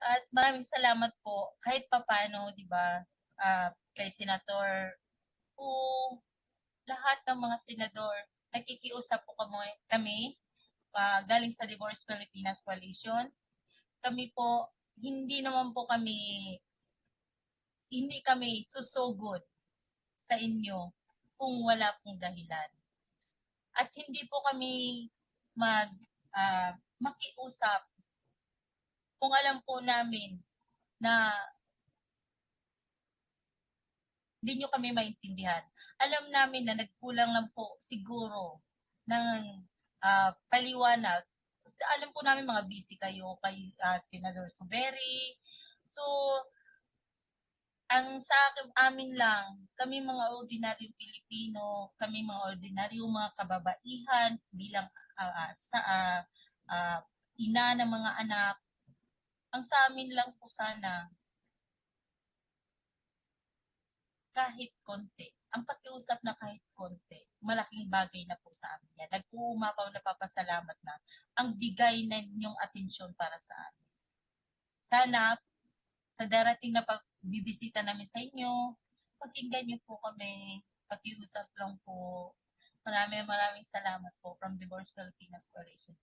At maraming salamat po kahit papaano, 'di ba, kay Senator po, lahat ng mga senador, nakikiusap po kami galing sa Divorce Pilipinas Coalition. Kami po, hindi naman po kami, hindi kami susugod sa inyo kung wala pong dahilan. At hindi po kami mag, makiusap kung alam po namin na hindi nyo kami maintindihan. Alam namin na nagkulang lang po siguro ng paliwanag. Alam po namin mga busy kayo kay Senador Suberi. So, ang sa amin lang, kami mga ordinaryong Pilipino, kami mga ordinaryong mga kababaihan bilang sa ina ng mga anak, ang sa amin lang po sana, kahit konti. Ang pakiusap na kahit konti, malaking bagay na po sa amin yan. Nag-uumapaw na papasalamat na ang bigay na ninyong atensyon para sa amin. Sana sa darating na pagbibisita namin sa inyo, pakinggan niyo po kami, pakiusap lang po. Maraming salamat po from Divorce Filipinas Coalition.